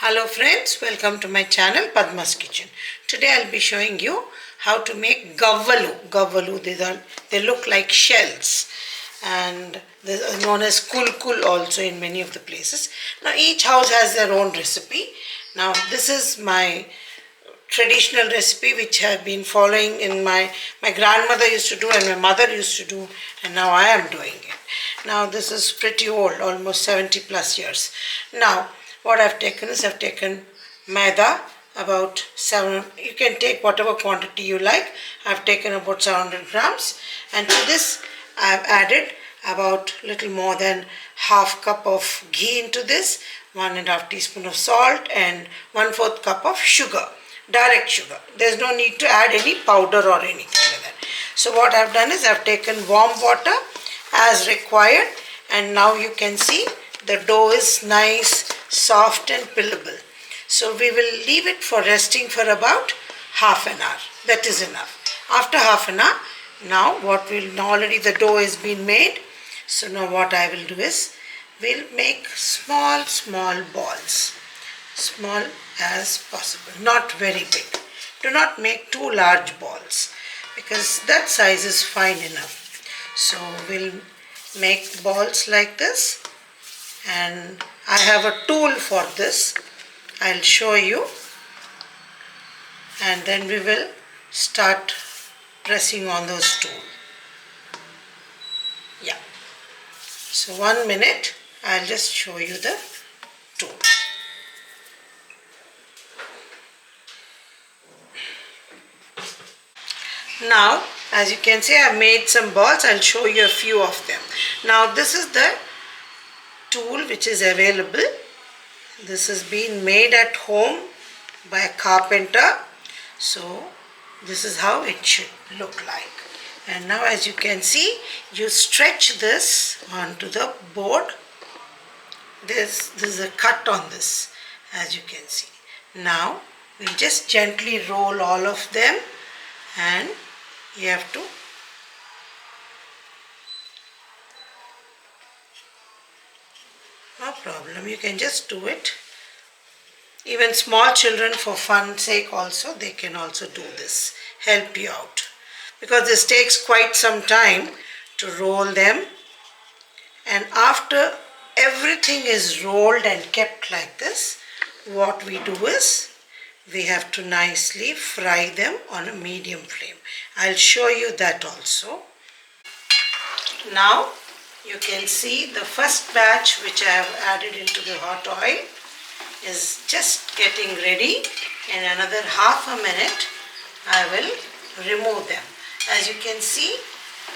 Hello friends, welcome to my channel Padma's Kitchen. Today I'll be showing you how to make Gavallu. Gavallu, they look like shells and they're known as kul also in many of the places. Now each house has their own recipe. Now this is my traditional recipe which I have been following in my grandmother used to do and my mother used to do, and now I am doing it. Now this is pretty old, almost 70 plus years. Now what I've taken is I've taken MAIDA, about 7, you can take whatever quantity you like. I've taken about 700 grams, and to this I've added about little more than half cup of ghee into this, 1.5 teaspoon of salt and 1/4 cup of sugar, direct sugar. There's no need to add any powder or anything like that. So what I've done is I've taken warm water as required, and now you can see the dough is nice, soft and pillable. So we will leave it for resting for about half an hour. That is enough. After half an hour, now what will already the dough has been made. So now what I will do is we'll make small balls, small as possible, not very big. Do not make too large balls because that size is fine enough. So we'll make balls like this, and I have a tool for this. I'll show you, and then we will start pressing on those tool. Yeah. So 1 minute, I'll just show you the tool. Now, as you can see, I've made some balls. I'll show you a few of them. Now, this is the tool which is available. This has been made at home by a carpenter. So, this is how it should look like. And now, as you can see, you stretch this onto the board. This is a cut on this, as you can see. Now, we'll just gently roll all of them, and you have to no problem, you can just do it. Even small children, for fun sake also, they can also do this, help you out, because this takes quite some time to roll them. And after everything is rolled and kept like this, what we do is we have to nicely fry them on a medium flame. I'll show you that also. Now you can see the first batch which I have added into the hot oil is just getting ready. In another half a minute I will remove them. As you can see,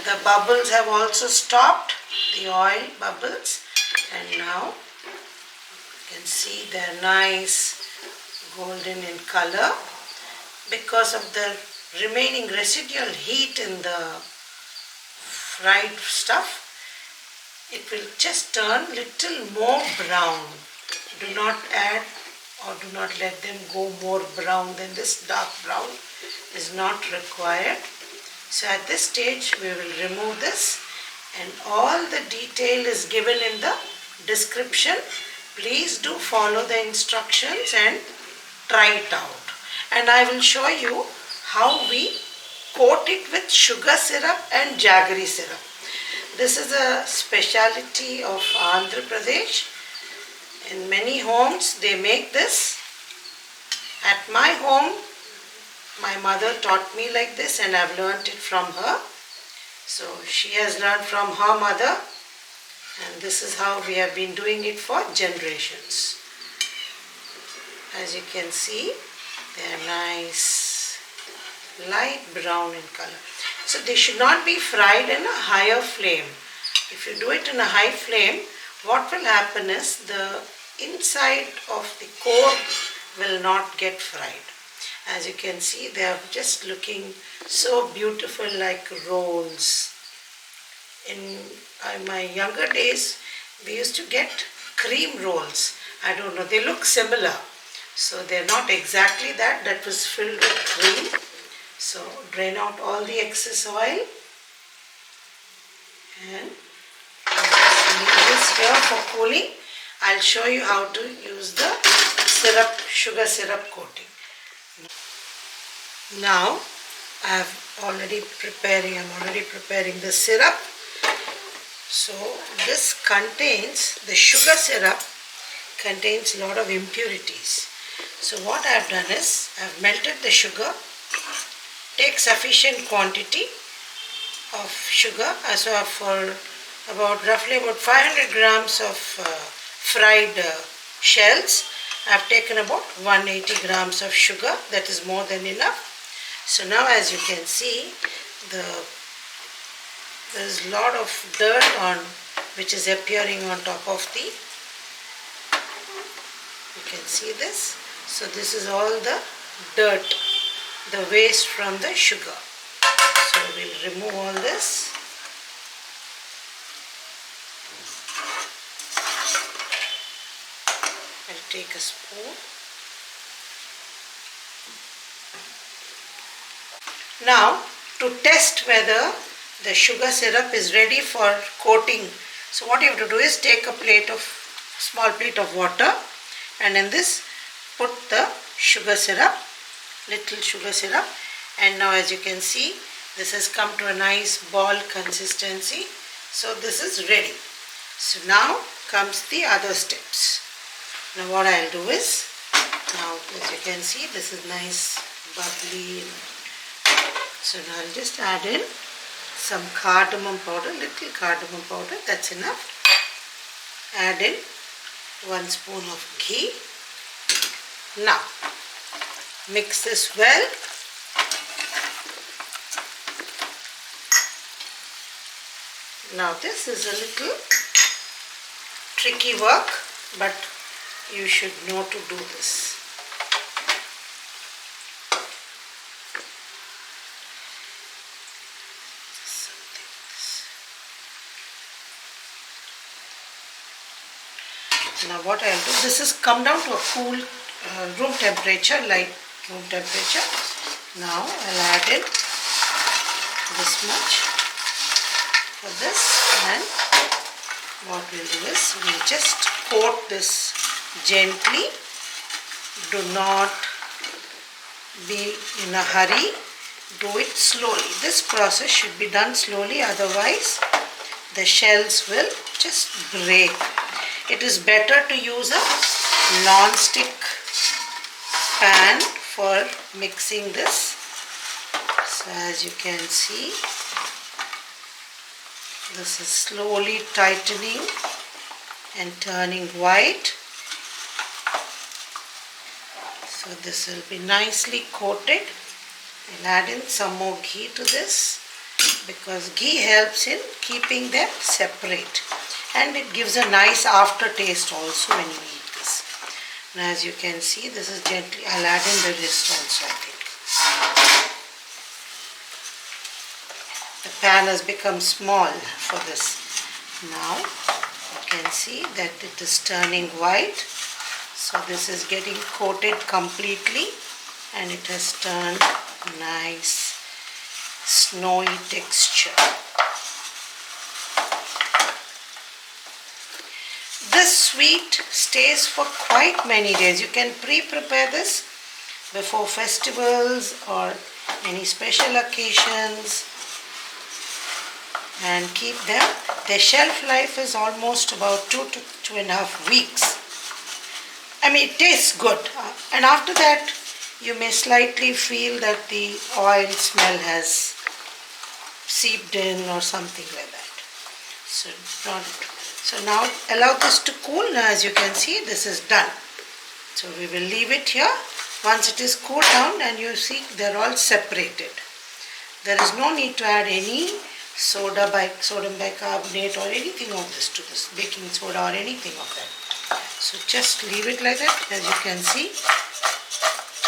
the bubbles have also stopped, the oil bubbles, and now you can see they're nice golden in color. Because of the remaining residual heat in the fried stuff, it will just turn little more brown. Do not add or do not let them go more brown than this. Dark brown is not required. So at this stage we will remove this, and all the detail is given in the description. Please do follow the instructions and try it out. And I will show you how we coat it with sugar syrup and Jaggery syrup. This is a speciality of Andhra Pradesh. In many homes they make this. At my home, my mother taught me like this, and I've learnt it from her. So she has learned from her mother, and this is how we have been doing it for generations. As you can see, they are nice light brown in color. So they should not be fried in a higher flame. If you do it in a high flame, what will happen is the inside of the core will not get fried. As you can see, they are just looking so beautiful, like rolls. In my younger days, we used to get cream rolls. I don't know, they look similar. So they're not exactly that. That was filled with cream. So drain out all the excess oil, and just leave this here for cooling. I'll show you how to use the sugar syrup coating. Now I'm already preparing the syrup. So this contains, the sugar syrup contains a lot of impurities. So what I've done is, I've melted the sugar, take sufficient quantity of sugar, so for roughly about 500 grams of fried shells, I've taken about 180 grams of sugar. That is more than enough. So now as you can see, there's a lot of dirt which is appearing on top of you can see this. So this is all the dirt, the waste from the sugar. So we'll remove all this. I'll take a spoon. Now to test whether the sugar syrup is ready for coating, so what you have to do is take a small plate of water, and in this put the sugar syrup, little sugar syrup, and now as you can see, this has come to a nice ball consistency. So this is ready. So now comes the other steps. Now what I'll do is, now as you can see, this is nice bubbly. So now I'll just add in some cardamom powder, little cardamom powder, that's enough. Add in 1 spoon of ghee. Now mix this well. Now this is a little tricky work, but you should know to do this. Now what I'll do, this has come down to a cool room temperature, light room temperature. Now I'll add in this much for this, and what we'll do is, we'll just coat this gently. Do not be in a hurry, do it slowly. This process should be done slowly, otherwise the shells will just break. It is better to use a non-stick pan for mixing this. So as you can see, this is slowly tightening and turning white. So this will be nicely coated. I'll add in some more ghee to this, because ghee helps in keeping them separate, and it gives a nice aftertaste also when you eat this. Now as you can see, this is gently, I'll add in the rest also, I think. The pan has become small for this. Now you can see that it is turning white. So this is getting coated completely, and it has turned nice snowy texture. This sweet stays for quite many days. You can pre-prepare this before festivals or any special occasions and keep them. Their shelf life is almost about 2 to 2.5 weeks. I mean, it tastes good, and after that you may slightly feel that the oil smell has seeped in or something like that. So now allow this to cool. Now as you can see, this is done. So we will leave it here. Once it is cooled down, and you see they're all separated. There is no need to add any sodium bicarbonate or anything of this to this, baking soda or anything of that. So just leave it like that. As you can see,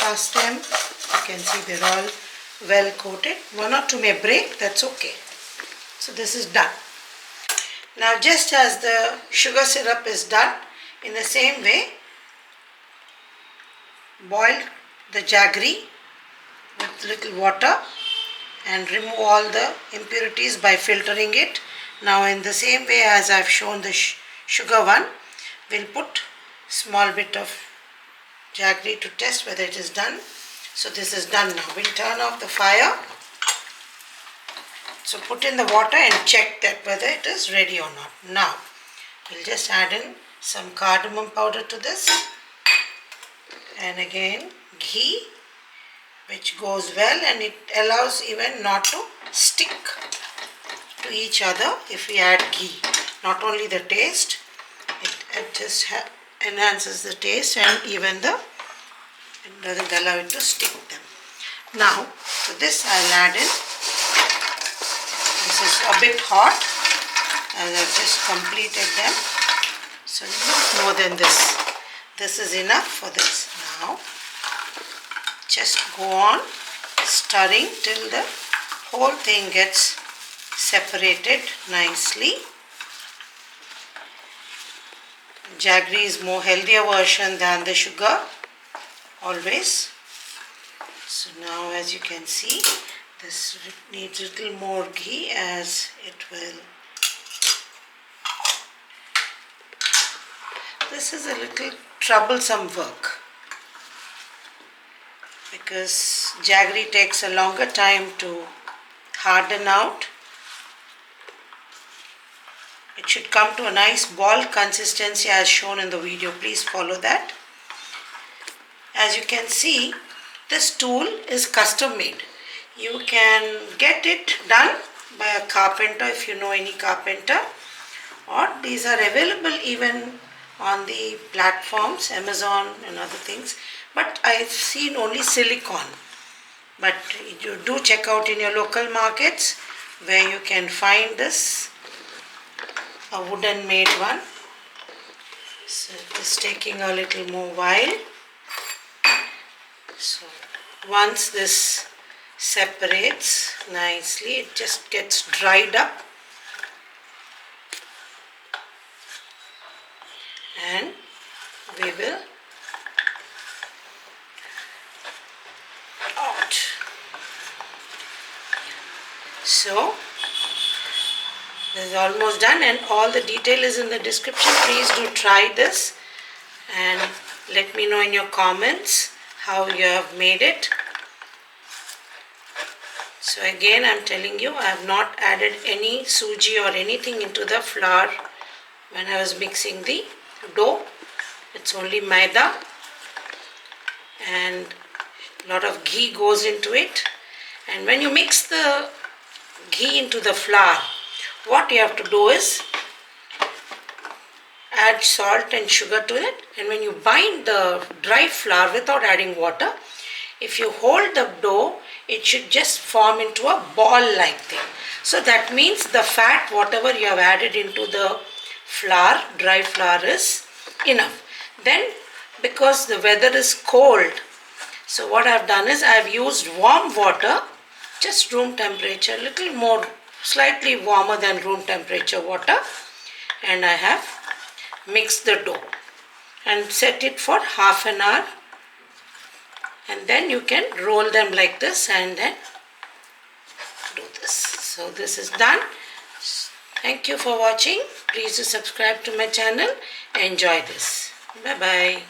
cast them, you can see they're all well coated. 1 or 2 may break, that's okay. So this is done. Now just as the sugar syrup is done, in the same way, boil the jaggery with little water and remove all the impurities by filtering it. Now in the same way as I've shown the sugar one, we'll put small bit of jaggery to test whether it is done. So this is done now. We'll turn off the fire. So put in the water and check that whether it is ready or not. Now we'll just add in some cardamom powder to this, and again ghee, which goes well and it allows even not to stick to each other if we add ghee. Not only the taste, it just enhances the taste, and even it doesn't allow it to stick them. Now to this I'll add in, this is a bit hot as I've just completed them, so not more than this. This is enough for this. Now just go on stirring till the whole thing gets separated nicely. Jaggery is more healthier version than the sugar, always. So now as you can see, this needs a little more ghee as it will. This is a little troublesome work because jaggery takes a longer time to harden out. It should come to a nice ball consistency as shown in the video. Please follow that. As you can see, this tool is custom made. You can get it done by a carpenter if you know any carpenter, or these are available even on the platforms, Amazon and other things, but I've seen only silicone. But you do check out in your local markets where you can find this, a wooden made one. So it is taking a little more while. So once this separates nicely, it just gets dried up, and we will out. So this is almost done, and all the detail is in the description. Please do try this and let me know in your comments how you have made it. So again, I'm telling you, I have not added any suji or anything into the flour when I was mixing the dough. It's only maida, and a lot of ghee goes into it. And when you mix the ghee into the flour, what you have to do is add salt and sugar to it, and when you bind the dry flour without adding water, if you hold the dough, it should just form into a ball-like thing. So that means the fat, whatever you have added into the flour, dry flour, is enough. Then, because the weather is cold, so what I have done is I have used warm water, just room temperature, little more, slightly warmer than room temperature water, and I have mixed the dough and set it for half an hour. And then you can roll them like this and then do this. So this is done. Thank you for watching. Please do subscribe to my channel. Enjoy this. Bye bye.